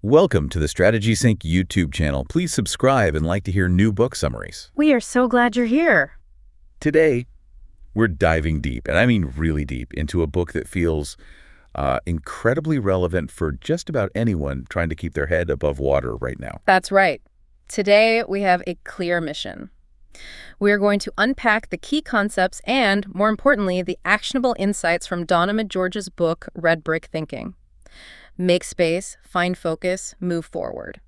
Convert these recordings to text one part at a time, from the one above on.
Welcome to the Strategy Sync YouTube channel. Please subscribe and like to hear new book summaries. We are so glad you're here. Today, we're diving deep, and I mean really deep, into a book that feels incredibly relevant for just about anyone trying to keep their head above water right now. That's right. Today, we have a clear mission. We are going to unpack the key concepts and, more importantly, the actionable insights from Donna McGeorge's book, Red Brick Thinking. Make space, find focus, move forward.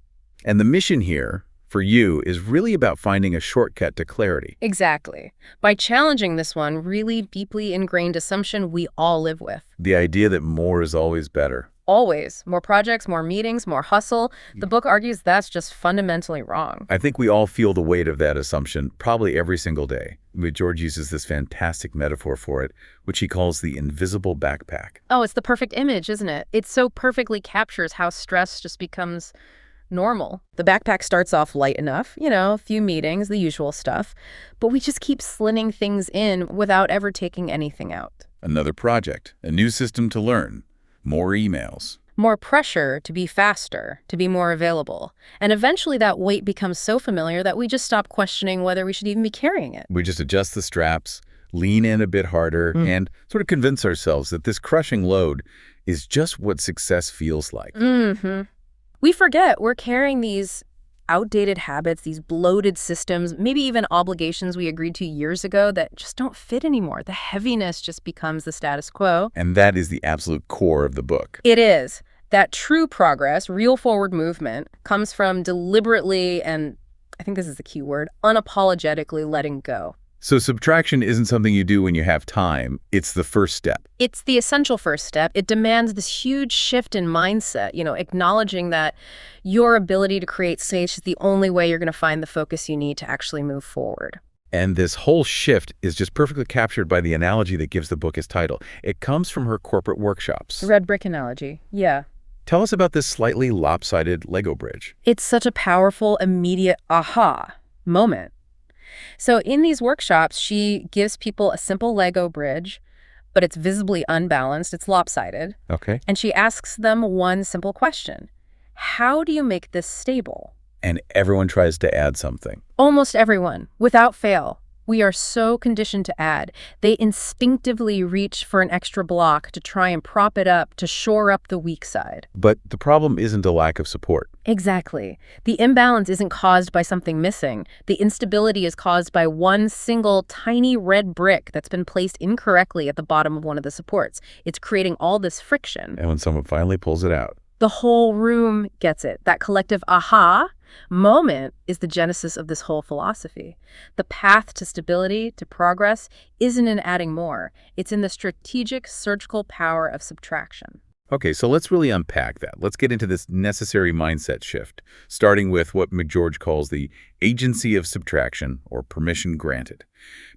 And the mission here, for you, is really about finding a shortcut to clarity. Exactly. By challenging this one really deeply ingrained assumption we all live with. The idea that more is always better. Always. More projects, more meetings, more hustle. The book argues that's just fundamentally wrong. I think we all feel the weight of that assumption probably every single day. George uses this fantastic metaphor for it, which he calls the invisible backpack. Oh, it's the perfect image, isn't it? It so perfectly captures how stress just becomes normal. The backpack starts off light enough, a few meetings, the usual stuff, but we just keep slinging things in without ever taking anything out. Another project, a new system to learn, more emails. More pressure to be faster, to be more available. And eventually that weight becomes so familiar that we just stop questioning whether we should even be carrying it. We just adjust the straps, lean in a bit harder, and sort of convince ourselves that this crushing load is just what success feels like. We forget we're carrying these outdated habits, these bloated systems, maybe even obligations we agreed to years ago that just don't fit anymore. The heaviness just becomes the status quo. And that is the absolute core of the book. It is. That true progress, real forward movement, comes from deliberately, and I think this is the key word, unapologetically letting go. So subtraction isn't something you do when you have time. It's the first step. It's the essential first step. It demands this huge shift in mindset, acknowledging that your ability to create space is the only way you're going to find the focus you need to actually move forward. And this whole shift is just perfectly captured by the analogy that gives the book its title. It comes from her corporate workshops. Red brick analogy, yeah. Tell us about this slightly lopsided Lego bridge. It's such a powerful, immediate aha moment. So in these workshops, she gives people a simple Lego bridge, but it's visibly unbalanced, it's lopsided. Okay. And she asks them one simple question. How do you make this stable? And everyone tries to add something. Almost everyone, without fail. We are so conditioned to add. They instinctively reach for an extra block to try and prop it up, to shore up the weak side. But the problem isn't a lack of support. Exactly. The imbalance isn't caused by something missing. The instability is caused by one single tiny red brick that's been placed incorrectly at the bottom of one of the supports. It's creating all this friction. And when someone finally pulls it out, the whole room gets it. That collective aha moment is the genesis of this whole philosophy. The path to stability, to progress, isn't in adding more. It's in the strategic, surgical power of subtraction. Okay, so let's really unpack that. Let's get into this necessary mindset shift, starting with what McGeorge calls the agency of subtraction, or permission granted.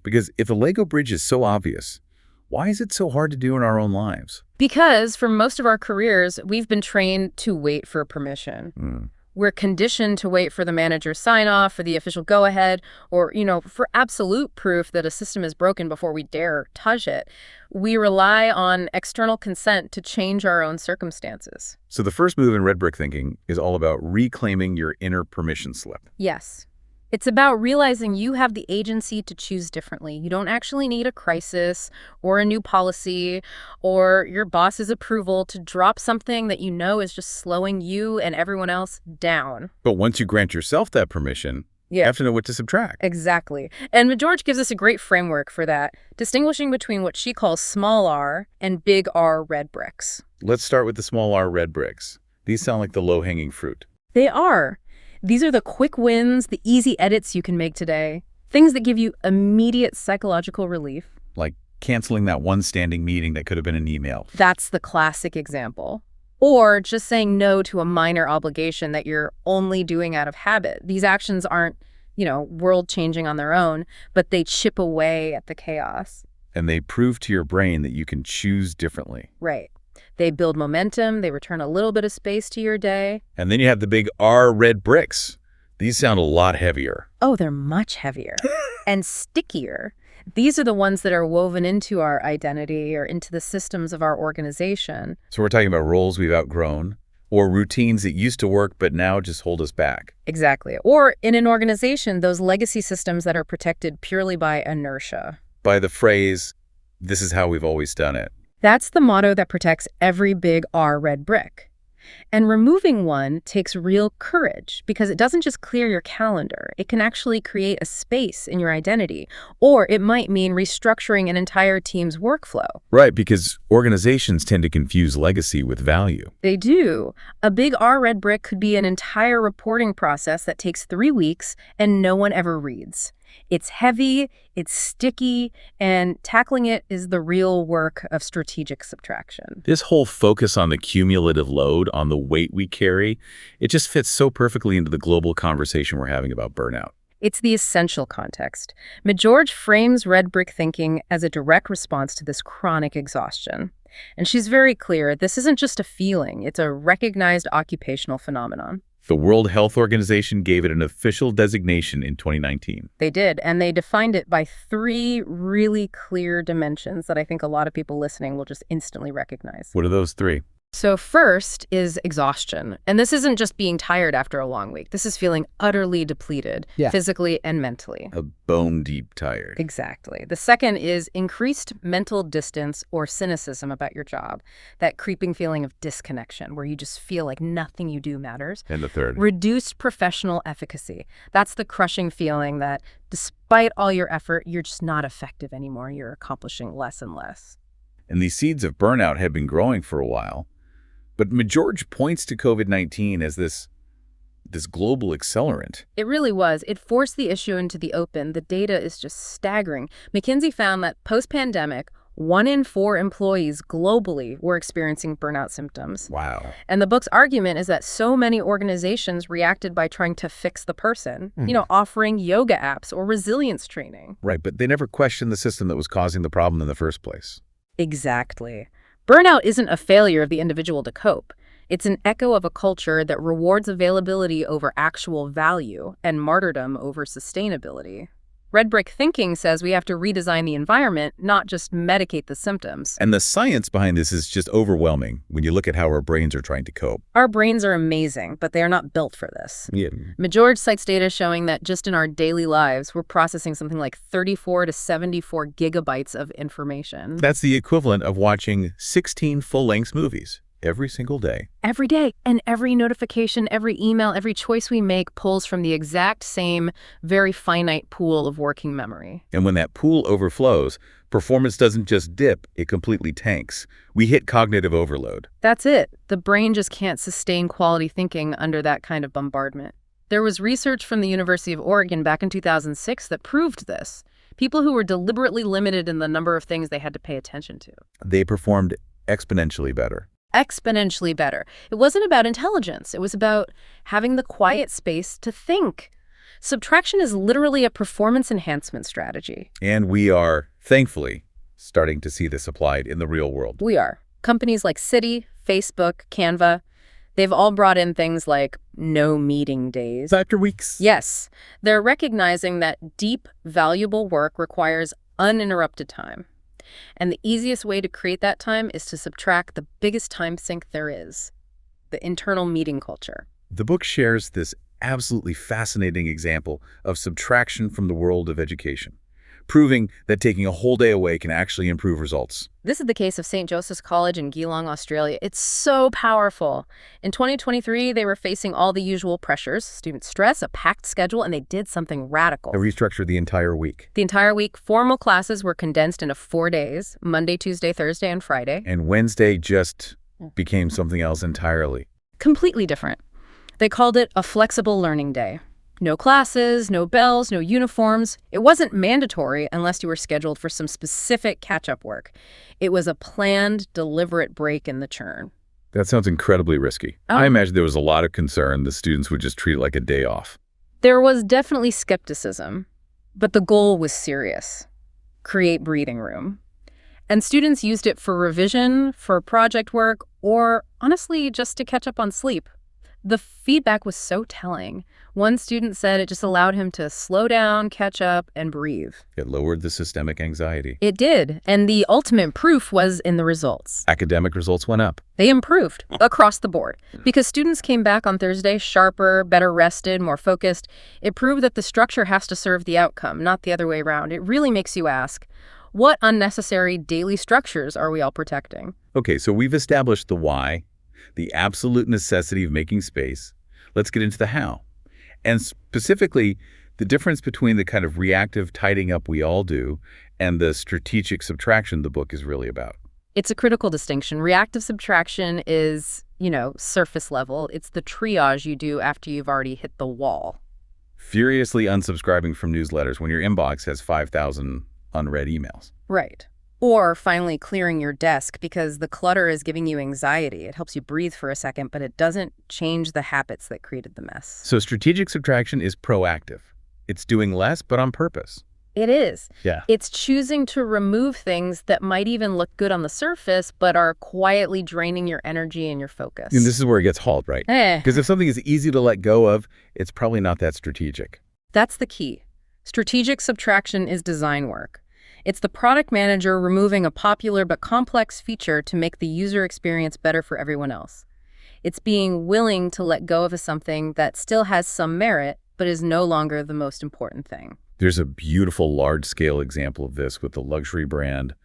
Because if the Lego bridge is so obvious, why is it so hard to do in our own lives? Because for most of our careers, we've been trained to wait for permission. We're conditioned to wait for the manager's sign-off, for the official go-ahead, or, for absolute proof that a system is broken before we dare touch it. We rely on external consent to change our own circumstances. So the first move in red brick thinking is all about reclaiming your inner permission slip. Yes. It's about realizing you have the agency to choose differently. You don't actually need a crisis or a new policy or your boss's approval to drop something that you know is just slowing you and everyone else down. But once you grant yourself that permission, you have to know what to subtract. Exactly. And McGeorge gives us a great framework for that, distinguishing between what she calls small r and big R red bricks. Let's start with the small r red bricks. These sound like the low-hanging fruit. They are. These are the quick wins, the easy edits you can make today, things that give you immediate psychological relief. Like canceling that one standing meeting that could have been an email. That's the classic example. Or just saying no to a minor obligation that you're only doing out of habit. These actions aren't, world-changing on their own, but they chip away at the chaos. And they prove to your brain that you can choose differently. Right. They build momentum, they return a little bit of space to your day. And then you have the big R red bricks. These sound a lot heavier. Oh, they're much heavier and stickier. These are the ones that are woven into our identity or into the systems of our organization. So we're talking about roles we've outgrown, Or routines that used to work but now just hold us back. Exactly. Or in an organization, those legacy systems that are protected purely by inertia. By the phrase, this is how we've always done it. That's the motto that protects every big R red brick. And removing one takes real courage because it doesn't just clear your calendar. It can actually create a space in your identity, or it might mean restructuring an entire team's workflow. Right, because organizations tend to confuse legacy with value. They do. A big R red brick could be an entire reporting process that takes 3 weeks and no one ever reads. It's heavy, it's sticky, and tackling it is the real work of strategic subtraction. This whole focus on the cumulative load, on the weight we carry, it just fits so perfectly into the global conversation we're having about burnout. It's the essential context. McGeorge frames red brick thinking as a direct response to this chronic exhaustion. And she's very clear, this isn't just a feeling, it's a recognized occupational phenomenon. The World Health Organization gave it an official designation in 2019. They did, and they defined it by 3 really clear dimensions that I think a lot of people listening will just instantly recognize. What are those 3? So first is exhaustion. And this isn't just being tired after a long week. This is feeling utterly depleted, physically and mentally. A bone-deep tired. Exactly. The second is increased mental distance or cynicism about your job. That creeping feeling of disconnection where you just feel like nothing you do matters. And the third? Reduced professional efficacy. That's the crushing feeling that despite all your effort, you're just not effective anymore. You're accomplishing less and less. And these seeds of burnout have been growing for a while. But McGeorge points to COVID-19 as this global accelerant. It really was. It forced the issue into the open. The data is just staggering. McKinsey found that post-pandemic, 1 in 4 employees globally were experiencing burnout symptoms. Wow. And the book's argument is that so many organizations reacted by trying to fix the person, offering yoga apps or resilience training. Right, but they never questioned the system that was causing the problem in the first place. Exactly. Burnout isn't a failure of the individual to cope. It's an echo of a culture that rewards availability over actual value and martyrdom over sustainability. Red brick thinking says we have to redesign the environment, not just medicate the symptoms. And the science behind this is just overwhelming when you look at how our brains are trying to cope. Our brains are amazing, but they are not built for this. Yeah. McGeorge cites data showing that just in our daily lives, we're processing something like 34 to 74 gigabytes of information. That's the equivalent of watching 16 full-length movies every single day. Every day. And every notification, every email, every choice we make pulls from the exact same, very finite pool of working memory. And when that pool overflows, performance doesn't just dip, it completely tanks. We hit cognitive overload. That's it. The brain just can't sustain quality thinking under that kind of bombardment. There was research from the University of Oregon back in 2006 that proved this. People who were deliberately limited in the number of things they had to pay attention to. They performed exponentially better. Exponentially better. It wasn't about intelligence. It was about having the quiet space to think. Subtraction is literally a performance enhancement strategy. And we are, thankfully, starting to see this applied in the real world. We are. Companies like Citi, Facebook, Canva, they've all brought in things like no meeting days. Factor weeks. Yes. They're recognizing that deep, valuable work requires uninterrupted time. And the easiest way to create that time is to subtract the biggest time sink there is, the internal meeting culture. The book shares this absolutely fascinating example of subtraction from the world of education, proving that taking a whole day away can actually improve results. This is the case of St. Joseph's College in Geelong, Australia. It's so powerful. In 2023, they were facing all the usual pressures, student stress, a packed schedule, and they did something radical. They restructured the entire week. The entire week, formal classes were condensed into 4 days, Monday, Tuesday, Thursday, and Friday. And Wednesday just became something else entirely. Completely different. They called it a flexible learning day. No classes, no bells, no uniforms. It wasn't mandatory unless you were scheduled for some specific catch-up work. It was a planned, deliberate break in the churn. That sounds incredibly risky. I imagine there was a lot of concern the students would just treat it like a day off. There was definitely skepticism, but the goal was serious. Create breathing room. And students used it for revision, for project work, or honestly, just to catch up on sleep. The feedback was so telling. One student said it just allowed him to slow down, catch up, and breathe. It lowered the systemic anxiety. It did, and the ultimate proof was in the results. Academic results went up. They improved across the board. Because students came back on Thursday sharper, better rested, more focused. It proved that the structure has to serve the outcome, not the other way around. It really makes you ask, what unnecessary daily structures are we all protecting? Okay, so we've established the why, the absolute necessity of making space. Let's get into the how. And specifically, the difference between the kind of reactive tidying up we all do and the strategic subtraction the book is really about. It's a critical distinction. Reactive subtraction is, surface level. It's the triage you do after you've already hit the wall. Furiously unsubscribing from newsletters when your inbox has 5,000 unread emails. Right. Or finally clearing your desk because the clutter is giving you anxiety. It helps you breathe for a second, but it doesn't change the habits that created the mess. So strategic subtraction is proactive. It's doing less, but on purpose. It is. Yeah. It's choosing to remove things that might even look good on the surface, but are quietly draining your energy and your focus. And this is where it gets hauled, right? Because if something is easy to let go of, it's probably not that strategic. That's the key. Strategic subtraction is design work. It's the product manager removing a popular but complex feature to make the user experience better for everyone else. It's being willing to let go of something that still has some merit, but is no longer the most important thing. There's a beautiful large-scale example of this with the luxury brand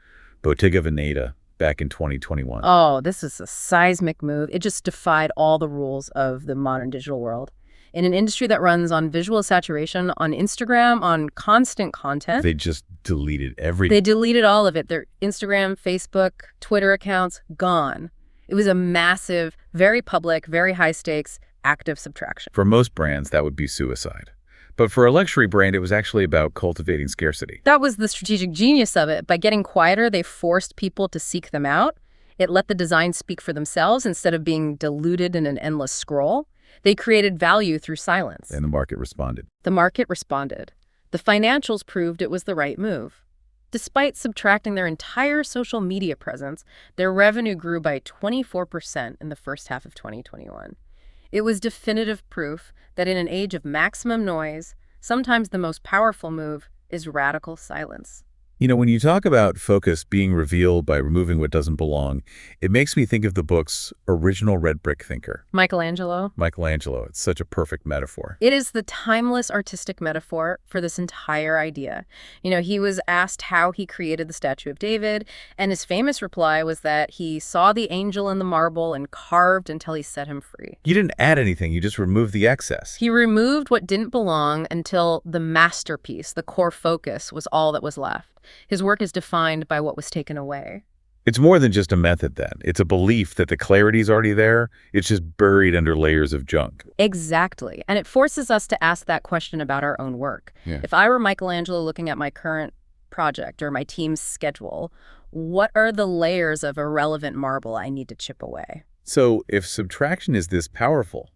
Bottega Veneta back in 2021. Oh, this is a seismic move. It just defied all the rules of the modern digital world. In an industry that runs on visual saturation, on Instagram, on constant content. They just deleted everything. They deleted all of it. Their Instagram, Facebook, Twitter accounts, gone. It was a massive, very public, very high stakes, active subtraction. For most brands, that would be suicide. But for a luxury brand, it was actually about cultivating scarcity. That was the strategic genius of it. By getting quieter, they forced people to seek them out. It let the design speak for themselves instead of being diluted in an endless scroll. They created value through silence. And the market responded. The market responded. The financials proved it was the right move. Despite subtracting their entire social media presence, their revenue grew by 24% in the first half of 2021. It was definitive proof that in an age of maximum noise, sometimes the most powerful move is radical silence. When you talk about focus being revealed by removing what doesn't belong, it makes me think of the book's original red brick thinker. Michelangelo. It's such a perfect metaphor. It is the timeless artistic metaphor for this entire idea. He was asked how he created the statue of David, and his famous reply was that he saw the angel in the marble and carved until he set him free. You didn't add anything, you just removed the excess. He removed what didn't belong until the masterpiece, the core focus, was all that was left. His work is defined by what was taken away. It's more than just a method then. It's a belief that the clarity's already there. It's just buried under layers of junk. Exactly. And it forces us to ask that question about our own work. Yeah. If I were Michelangelo looking at my current project or my team's schedule, what are the layers of irrelevant marble I need to chip away? So if subtraction is this powerful,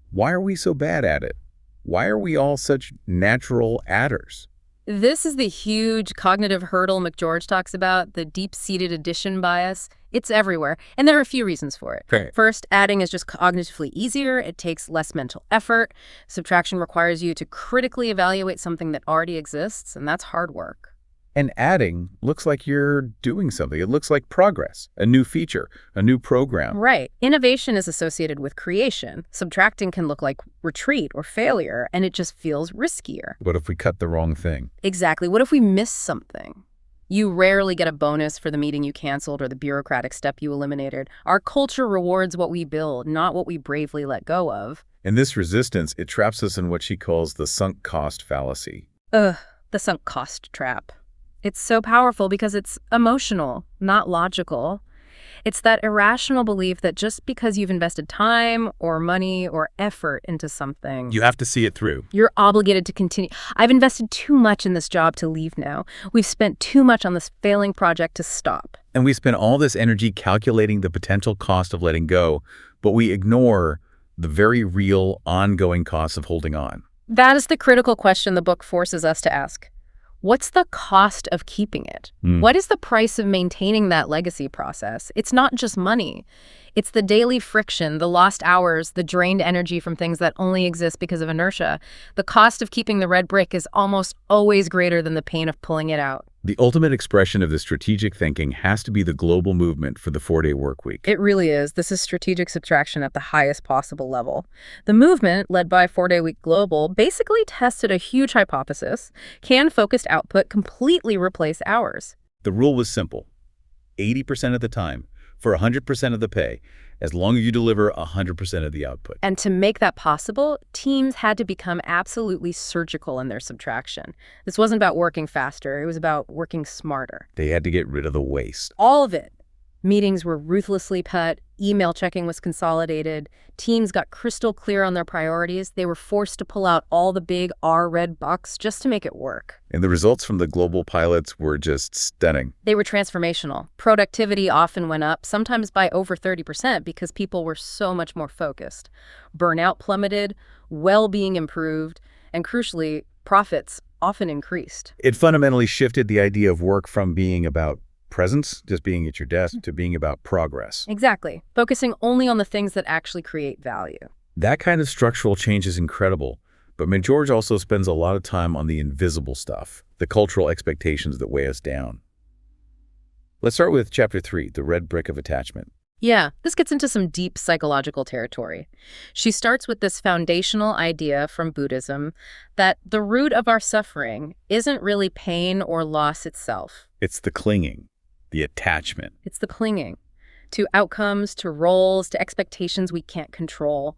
why are we so bad at it? Why are we all such natural adders? This is the huge cognitive hurdle McGeorge talks about, the deep-seated addition bias. It's everywhere, and there are a few reasons for it. Okay. First, adding is just cognitively easier. It takes less mental effort. Subtraction requires you to critically evaluate something that already exists, and that's hard work. And adding looks like you're doing something. It looks like progress, a new feature, a new program. Right. Innovation is associated with creation. Subtracting can look like retreat or failure, and it just feels riskier. What if we cut the wrong thing? Exactly. What if we miss something? You rarely get a bonus for the meeting you canceled or the bureaucratic step you eliminated. Our culture rewards what we build, not what we bravely let go of. And this resistance, it traps us in what she calls the sunk cost fallacy. The sunk cost trap. It's so powerful because it's emotional, not logical. It's that irrational belief that just because you've invested time or money or effort into something, You have to see it through. you're obligated to continue. I've invested too much in this job to leave now. We've spent too much on this failing project to stop. And we spend all this energy calculating the potential cost of letting go, but we ignore the very real, ongoing costs of holding on. That is the critical question the book forces us to ask. What's the cost of keeping it? What is the price of maintaining that legacy process? It's not just money. It's the daily friction, the lost hours, the drained energy from things that only exist because of inertia. The cost of keeping the red brick is almost always greater than the pain of pulling it out. The ultimate expression of this strategic thinking has to be the global movement for the 4-day workweek. It really is. This is strategic subtraction at the highest possible level. The movement, led by 4-Day Week Global, basically tested a huge hypothesis. Can focused output completely replace hours? The rule was simple. 80% of the time, for 100% of the pay, as long as you deliver 100% of the output. And to make that possible, teams had to become absolutely surgical in their subtraction. This wasn't about working faster. It was about working smarter. They had to get rid of the waste. All of it. Meetings were ruthlessly cut. Email checking was consolidated. Teams got crystal clear on their priorities. They were forced to pull out all the big red bucks just to make it work. And the results from the global pilots were just stunning. They were transformational. Productivity often went up, sometimes by over 30%, because people were so much more focused. Burnout plummeted, well-being improved, and crucially, profits often increased. It fundamentally shifted the idea of work from being about presence, just being at your desk, to being about progress. Exactly. Focusing only on the things that actually create value. That kind of structural change is incredible, but McGeorge also spends a lot of time on the invisible stuff, the cultural expectations that weigh us down. Let's start with Chapter 3, the red brick of attachment. Yeah, this gets into some deep psychological territory. She starts with this foundational idea from Buddhism that the root of our suffering isn't really pain or loss itself. It's the clinging, the attachment. It's the clinging to outcomes, to roles, to expectations we can't control.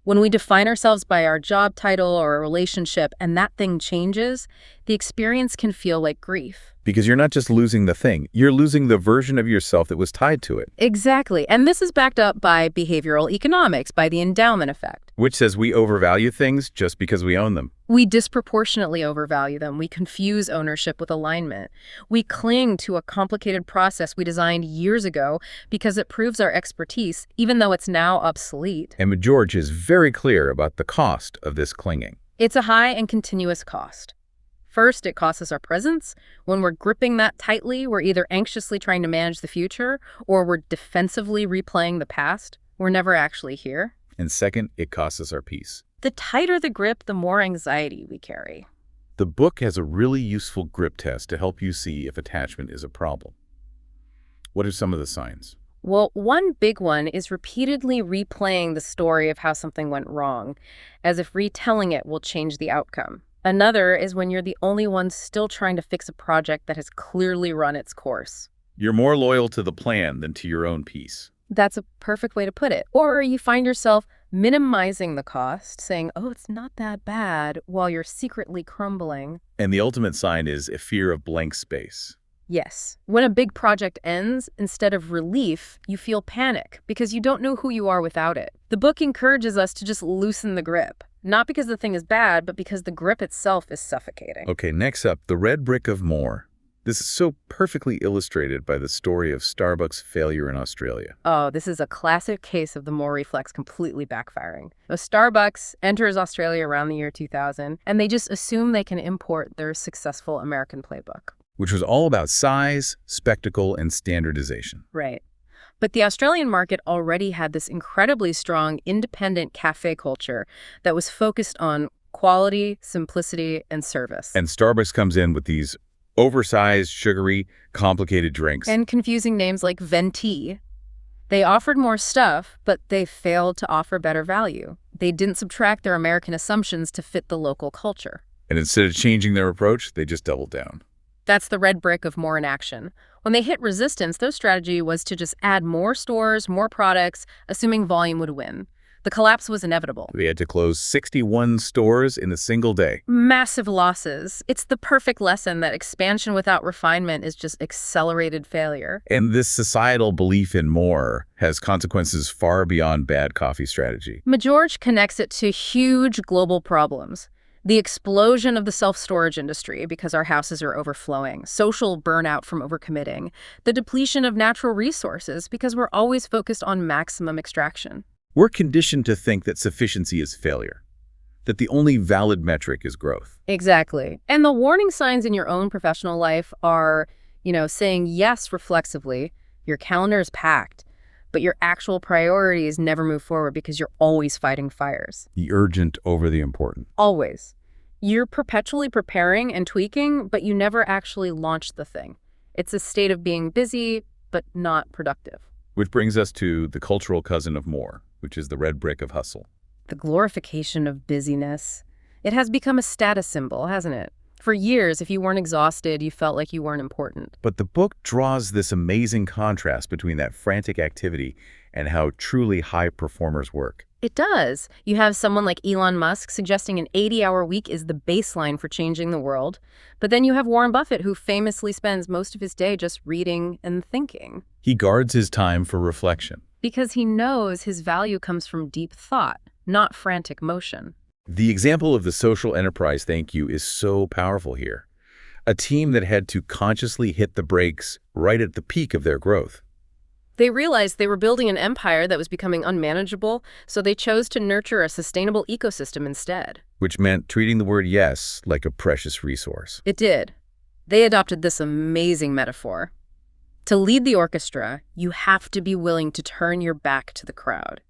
When we define ourselves by our job title or a relationship and that thing changes, the experience can feel like grief. Because you're not just losing the thing, you're losing the version of yourself that was tied to it. Exactly. And this is backed up by behavioral economics, by the endowment effect. Which says we overvalue things just because we own them. We disproportionately overvalue them. We confuse ownership with alignment. We cling to a complicated process we designed years ago because it proves our expertise, even though it's now obsolete. And McGeorge is very clear about the cost of this clinging. It's a high and continuous cost. First, it costs us our presence. When we're gripping that tightly, we're either anxiously trying to manage the future or we're defensively replaying the past. We're never actually here. And second, it costs us our peace. The tighter the grip, the more anxiety we carry. The book has a really useful grip test to help you see if attachment is a problem. What are some of the signs? Well, one big one is repeatedly replaying the story of how something went wrong, as if retelling it will change the outcome. Another is when you're the only one still trying to fix a project that has clearly run its course. You're more loyal to the plan than to your own peace. That's a perfect way to put it. Or you find yourself minimizing the cost, saying, oh, it's not that bad, while you're secretly crumbling. And the ultimate sign is a fear of blank space. Yes. When a big project ends, instead of relief, you feel panic because you don't know who you are without it. The book encourages us to just loosen the grip. Not because the thing is bad, but because the grip itself is suffocating. Okay, next up, the red brick of more. This is so perfectly illustrated by the story of Starbucks' failure in Australia. Oh, this is a classic case of the more reflex completely backfiring. Starbucks enters Australia around the year 2000, and they just assume they can import their successful American playbook. Which was all about size, spectacle, and standardization. Right. But the Australian market already had this incredibly strong independent cafe culture that was focused on quality, simplicity, and service. And Starbucks comes in with these oversized, sugary, complicated drinks. And confusing names like Venti. They offered more stuff, but they failed to offer better value. They didn't subtract their American assumptions to fit the local culture. And instead of changing their approach, they just doubled down. That's the red brick of more in action. When they hit resistance, their strategy was to just add more stores, more products, assuming volume would win. The collapse was inevitable. They had to close 61 stores in a single day. Massive losses. It's the perfect lesson that expansion without refinement is just accelerated failure. And this societal belief in more has consequences far beyond bad coffee strategy. McGeorge connects it to huge global problems. The explosion of the self-storage industry because our houses are overflowing, social burnout from overcommitting, the depletion of natural resources because we're always focused on maximum extraction. We're conditioned to think that sufficiency is failure. that the only valid metric is growth. Exactly. And the warning signs in your own professional life are, saying yes reflexively, your calendar is packed, but your actual priorities never move forward because you're always fighting fires. The urgent over the important. Always. You're perpetually preparing and tweaking, but you never actually launch the thing. It's a state of being busy, but not productive. Which brings us to the cultural cousin of more, which is the red brick of hustle. The glorification of busyness. It has become a status symbol, hasn't it? For years, if you weren't exhausted, you felt like you weren't important. But the book draws this amazing contrast between that frantic activity and how truly high performers work. It does. You have someone like Elon Musk suggesting an 80-hour week is the baseline for changing the world. But then you have Warren Buffett, who famously spends most of his day just reading and thinking. He guards his time for reflection. Because he knows his value comes from deep thought, not frantic motion. The example of the social enterprise thank you is so powerful here. A team that had to consciously hit the brakes right at the peak of their growth. They realized they were building an empire that was becoming unmanageable, so they chose to nurture a sustainable ecosystem instead. Which meant treating the word yes like a precious resource. It did. They adopted this amazing metaphor. To lead the orchestra, you have to be willing to turn your back to the crowd.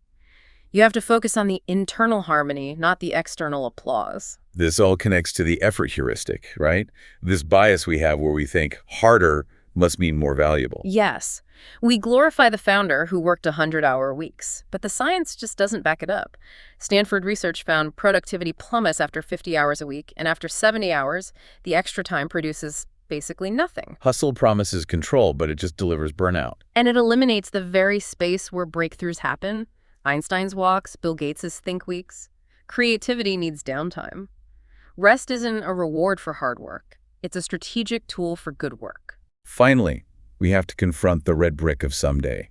You have to focus on the internal harmony, not the external applause. This all connects to the effort heuristic, right? This bias we have where we think harder must mean more valuable. Yes. We glorify the founder who worked 100-hour weeks, but the science just doesn't back it up. Stanford research found productivity plummets after 50 hours a week, and after 70 hours, the extra time produces basically nothing. Hustle promises control, but it just delivers burnout. And it eliminates the very space where breakthroughs happen. Einstein's walks, Bill Gates's think weeks. Creativity needs downtime. Rest isn't a reward for hard work. It's a strategic tool for good work. Finally, we have to confront the red brick of someday.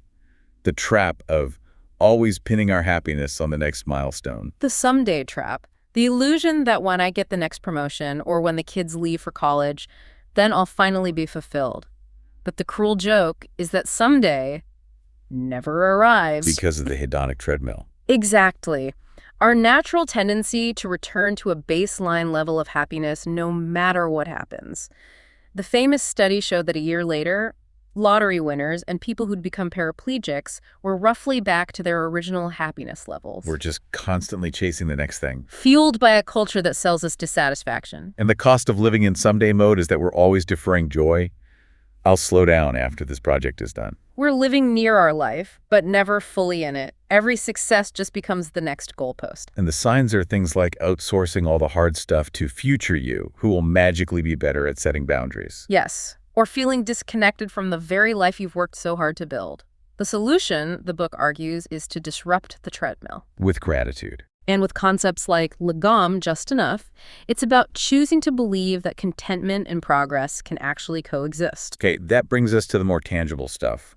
The trap of always pinning our happiness on the next milestone. The someday trap. The illusion that when I get the next promotion or when the kids leave for college, then I'll finally be fulfilled. But the cruel joke is that someday never arrives. Because of the hedonic treadmill. Exactly. Our natural tendency to return to a baseline level of happiness no matter what happens. The famous study showed that a year later, lottery winners and people who'd become paraplegics were roughly back to their original happiness levels. We're just constantly chasing the next thing. Fueled by a culture that sells us dissatisfaction. And the cost of living in someday mode is that we're always deferring joy. I'll slow down after this project is done. We're living near our life, but never fully in it. Every success just becomes the next goalpost. And the signs are things like outsourcing all the hard stuff to future you, who will magically be better at setting boundaries. Yes, or feeling disconnected from the very life you've worked so hard to build. The solution, the book argues, is to disrupt the treadmill. With gratitude. And with concepts like lagom, just enough, it's about choosing to believe that contentment and progress can actually coexist. Okay, that brings us to the more tangible stuff.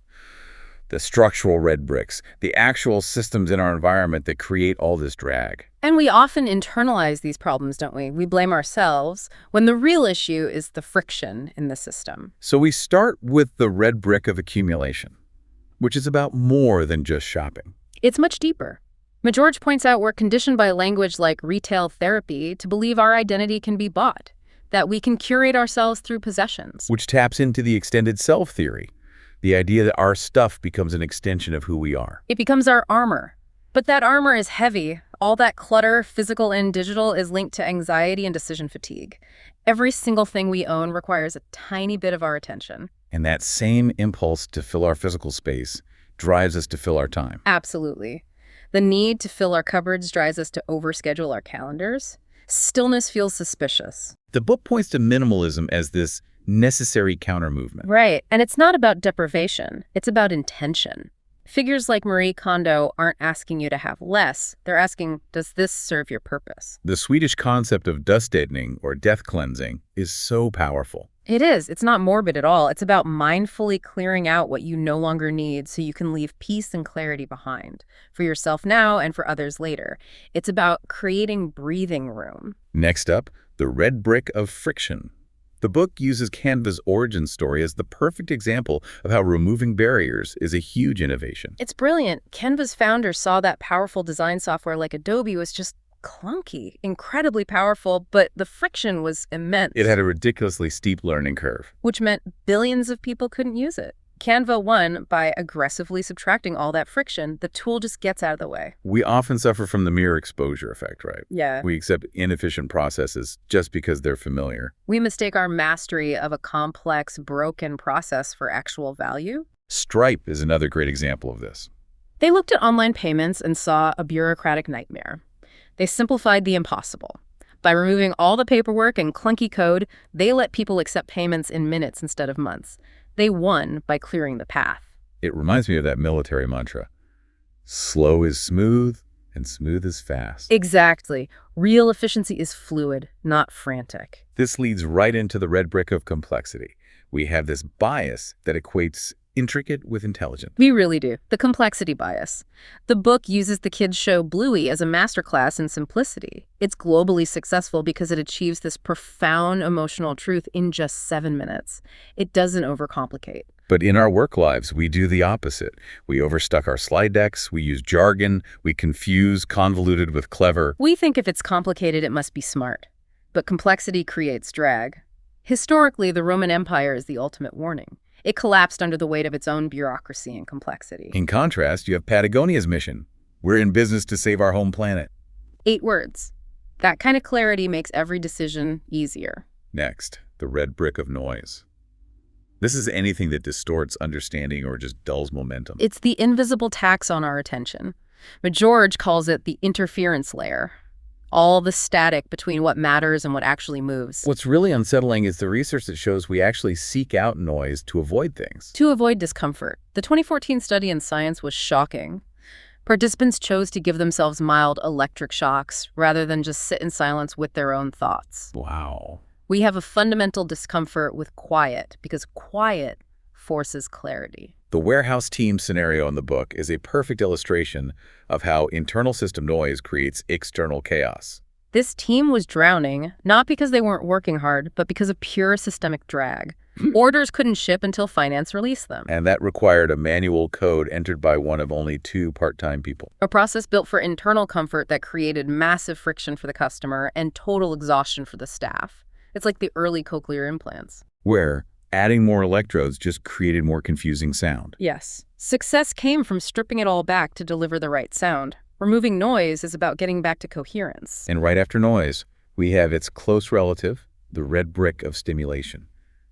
The structural red bricks, the actual systems in our environment that create all this drag. And we often internalize these problems, don't we? We blame ourselves, when the real issue is the friction in the system. So we start with the red brick of accumulation, which is about more than just shopping. It's much deeper. McGeorge points out we're conditioned by language like retail therapy to believe our identity can be bought, that we can curate ourselves through possessions. Which taps into the extended self theory, the idea that our stuff becomes an extension of who we are. It becomes our armor. But that armor is heavy. All that clutter, physical and digital, is linked to anxiety and decision fatigue. Every single thing we own requires a tiny bit of our attention. And that same impulse to fill our physical space drives us to fill our time. Absolutely. The need to fill our cupboards drives us to overschedule our calendars. Stillness feels suspicious. The book points to minimalism as this necessary counter-movement. Right, and it's not about deprivation. It's about intention. Figures like Marie Kondo aren't asking you to have less. They're asking, does this serve your purpose? The Swedish concept of dust deadening, or death cleansing, is so powerful. It is. It's not morbid at all. It's about mindfully clearing out what you no longer need so you can leave peace and clarity behind, for yourself now and for others later. It's about creating breathing room. Next up, the red brick of friction. The book uses Canva's origin story as the perfect example of how removing barriers is a huge innovation. It's brilliant. Canva's founder saw that powerful design software like Adobe was just clunky, incredibly powerful, but the friction was immense. It had a ridiculously steep learning curve. Which meant billions of people couldn't use it. Canva won by aggressively subtracting all that friction. The tool just gets out of the way. We often suffer from the mere exposure effect, right? Yeah. We accept inefficient processes just because they're familiar. We mistake our mastery of a complex, broken process for actual value. Stripe is another great example of this. They looked at online payments and saw a bureaucratic nightmare. They simplified the impossible. By removing all the paperwork and clunky code, they let people accept payments in minutes instead of months. They won by clearing the path. It reminds me of that military mantra. Slow is smooth, and smooth is fast. Exactly. Real efficiency is fluid, not frantic. This leads right into the red brick of complexity. We have this bias that equates intricate with intelligent. We really do. The complexity bias. The book uses the kids' show Bluey as a masterclass in simplicity. It's globally successful because it achieves this profound emotional truth in just 7 minutes. It doesn't overcomplicate. But in our work lives, we do the opposite. We overstuck our slide decks, we use jargon, we confuse convoluted with clever. We think if it's complicated, it must be smart. But complexity creates drag. Historically, the Roman Empire is the ultimate warning. It collapsed under the weight of its own bureaucracy and complexity. In contrast, you have Patagonia's mission. We're in business to save our home planet. 8 words. That kind of clarity makes every decision easier. Next, the red brick of noise. This is anything that distorts understanding or just dulls momentum. It's the invisible tax on our attention. McGeorge calls it the interference layer. All the static between what matters and what actually moves. What's really unsettling is the research that shows we actually seek out noise to avoid things. To avoid discomfort. The 2014 study in Science was shocking. Participants chose to give themselves mild electric shocks rather than just sit in silence with their own thoughts. Wow. We have a fundamental discomfort with quiet because quiet forces clarity. The warehouse team scenario in the book is a perfect illustration of how internal system noise creates external chaos. This team was drowning, not because they weren't working hard, but because of pure systemic drag. Orders couldn't ship until finance released them. And that required a manual code entered by one of only 2 part-time people. A process built for internal comfort that created massive friction for the customer and total exhaustion for the staff. It's like the early cochlear implants. Where adding more electrodes just created more confusing sound. Yes. Success came from stripping it all back to deliver the right sound. Removing noise is about getting back to coherence. And right after noise, we have its close relative, the red brick of stimulation,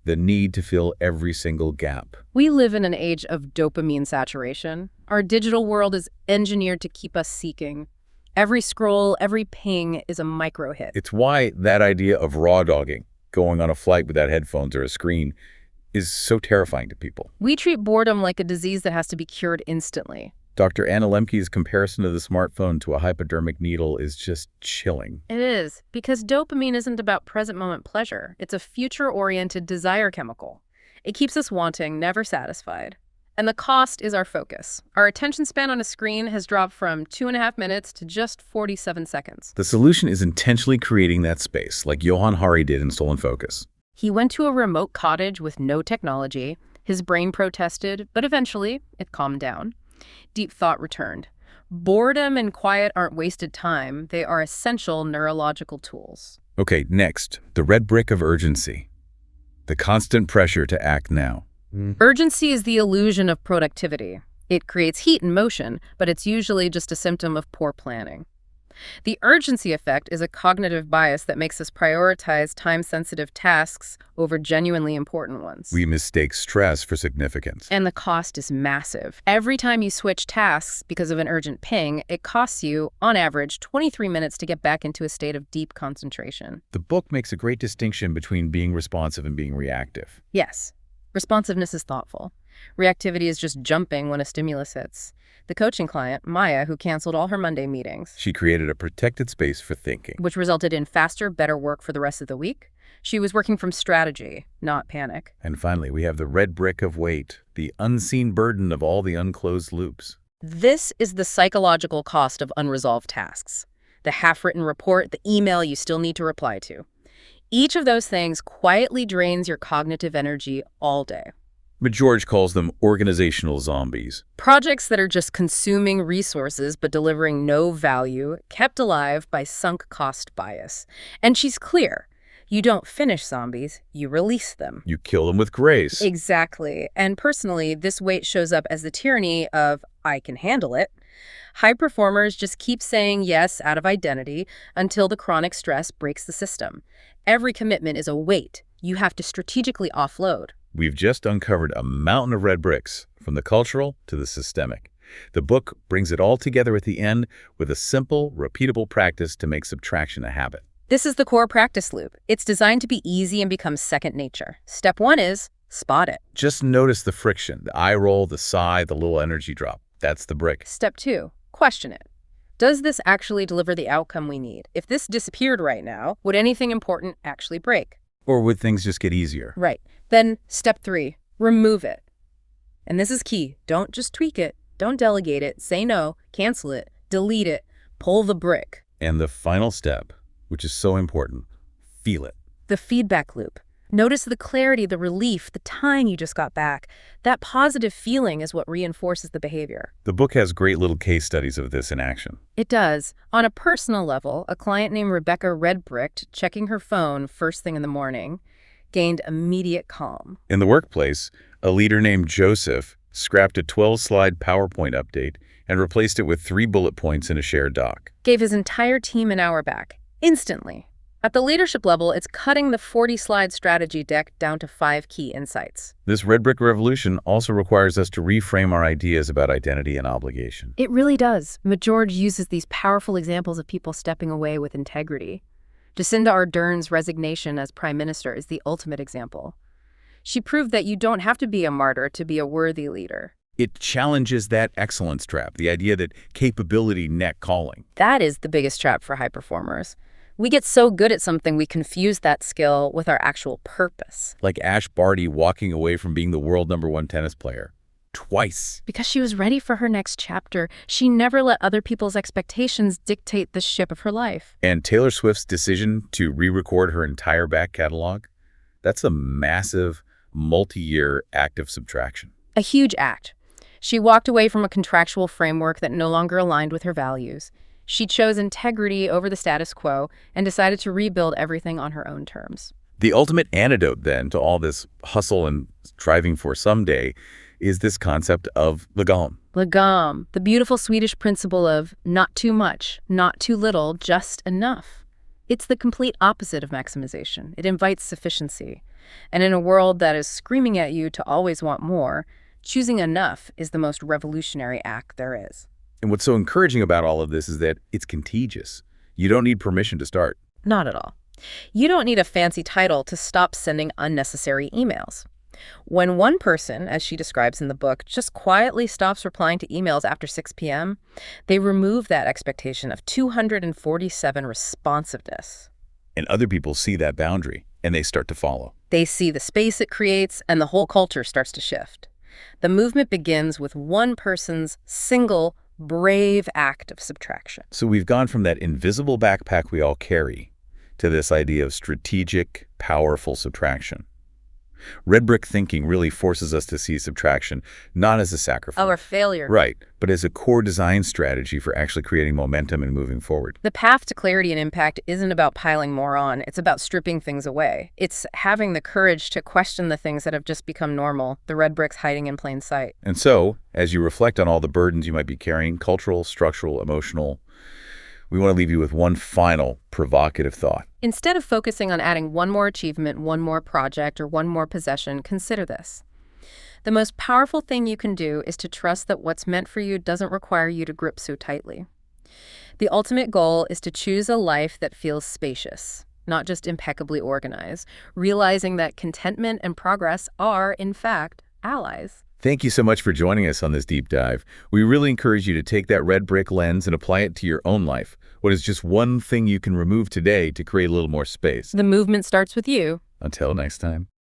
the need to fill every single gap. We live in an age of dopamine saturation. Our digital world is engineered to keep us seeking. Every scroll, every ping is a micro hit. It's why that idea of raw dogging, going on a flight without headphones or a screen, is so terrifying to people. We treat boredom like a disease that has to be cured instantly. Dr. Anna Lemke's comparison of the smartphone to a hypodermic needle is just chilling. It is, because dopamine isn't about present moment pleasure. It's a future-oriented desire chemical. It keeps us wanting, never satisfied. And the cost is our focus. Our attention span on a screen has dropped from 2.5 minutes to just 47 seconds. The solution is intentionally creating that space, like Johann Hari did in Stolen Focus. He went to a remote cottage with no technology. His brain protested, but eventually it calmed down. Deep thought returned. Boredom and quiet aren't wasted time. They are essential neurological tools. Okay, next, the red brick of urgency. The constant pressure to act now. Urgency is the illusion of productivity. It creates heat and motion, but it's usually just a symptom of poor planning. The urgency effect is a cognitive bias that makes us prioritize time-sensitive tasks over genuinely important ones. We mistake stress for significance. And the cost is massive. Every time you switch tasks because of an urgent ping, it costs you, on average, 23 minutes to get back into a state of deep concentration. The book makes a great distinction between being responsive and being reactive. Yes, responsiveness is thoughtful. Reactivity is just jumping when a stimulus hits. The coaching client, Maya, who canceled all her Monday meetings. She created a protected space for thinking. Which resulted in faster, better work for the rest of the week. She was working from strategy, not panic. And finally, we have the red brick of weight, the unseen burden of all the unclosed loops. This is the psychological cost of unresolved tasks. The half-written report, the email you still need to reply to. Each of those things quietly drains your cognitive energy all day. McGeorge calls them organizational zombies. Projects that are just consuming resources but delivering no value, kept alive by sunk cost bias. And she's clear. You don't finish zombies, you release them. You kill them with grace. Exactly. And personally, this weight shows up as the tyranny of, I can handle it. High performers just keep saying yes out of identity until the chronic stress breaks the system. Every commitment is a weight you have to strategically offload. We've just uncovered a mountain of red bricks, from the cultural to the systemic. The book brings it all together at the end with a simple, repeatable practice to make subtraction a habit. This is the core practice loop. It's designed to be easy and become second nature. Step 1 is spot it. Just notice the friction, the eye roll, the sigh, the little energy drop. That's the brick. Step 2, question it. Does this actually deliver the outcome we need? If this disappeared right now, would anything important actually break? Or would things just get easier? Right. Then step 3, remove it. And this is key. Don't just tweak it. Don't delegate it. Say no. Cancel it. Delete it. Pull the brick. And the final step, which is so important, feel it. The feedback loop. Notice the clarity, the relief, the time you just got back. That positive feeling is what reinforces the behavior. The book has great little case studies of this in action. It does. On a personal level, a client named Rebecca Redbricked, checking her phone first thing in the morning, gained immediate calm. In the workplace, a leader named Joseph scrapped a 12-slide PowerPoint update and replaced it with 3 bullet points in a shared doc. Gave his entire team an hour back, instantly. At the leadership level, it's cutting the 40-slide strategy deck down to 5 key insights. This red brick revolution also requires us to reframe our ideas about identity and obligation. It really does. McGeorge uses these powerful examples of people stepping away with integrity. Jacinda Ardern's resignation as prime minister is the ultimate example. She proved that you don't have to be a martyr to be a worthy leader. It challenges that excellence trap, the idea that capability net calling. That is the biggest trap for high performers. We get so good at something we confuse that skill with our actual purpose. Like Ash Barty walking away from being the world #1 tennis player. Twice. Because she was ready for her next chapter, she never let other people's expectations dictate the ship of her life. And Taylor Swift's decision to re-record her entire back catalog, that's a massive, multi-year act of subtraction. A huge act. She walked away from a contractual framework that no longer aligned with her values. She chose integrity over the status quo and decided to rebuild everything on her own terms. The ultimate antidote, then, to all this hustle and striving for someday is this concept of lagom. Lagom, the beautiful Swedish principle of not too much, not too little, just enough. It's the complete opposite of maximization. It invites sufficiency. And in a world that is screaming at you to always want more, choosing enough is the most revolutionary act there is. And what's so encouraging about all of this is that it's contagious. You don't need permission to start. Not at all. You don't need a fancy title to stop sending unnecessary emails. When one person, as she describes in the book, just quietly stops replying to emails after 6 p.m., they remove that expectation of 247 responsiveness. And other people see that boundary, and they start to follow. They see the space it creates, and the whole culture starts to shift. The movement begins with one person's single, brave act of subtraction. So we've gone from that invisible backpack we all carry to this idea of strategic, powerful subtraction. Red brick thinking really forces us to see subtraction not as a sacrifice. Or failure. Right, but as a core design strategy for actually creating momentum and moving forward. The path to clarity and impact isn't about piling more on. It's about stripping things away. It's having the courage to question the things that have just become normal, the red bricks hiding in plain sight. And so, as you reflect on all the burdens you might be carrying, cultural, structural, emotional, we want to leave you with one final provocative thought. Instead of focusing on adding one more achievement, one more project, or one more possession, consider this. The most powerful thing you can do is to trust that what's meant for you doesn't require you to grip so tightly. The ultimate goal is to choose a life that feels spacious, not just impeccably organized, realizing that contentment and progress are, in fact, allies. Thank you so much for joining us on this deep dive. We really encourage you to take that red brick lens and apply it to your own life. What is just one thing you can remove today to create a little more space? The movement starts with you. Until next time.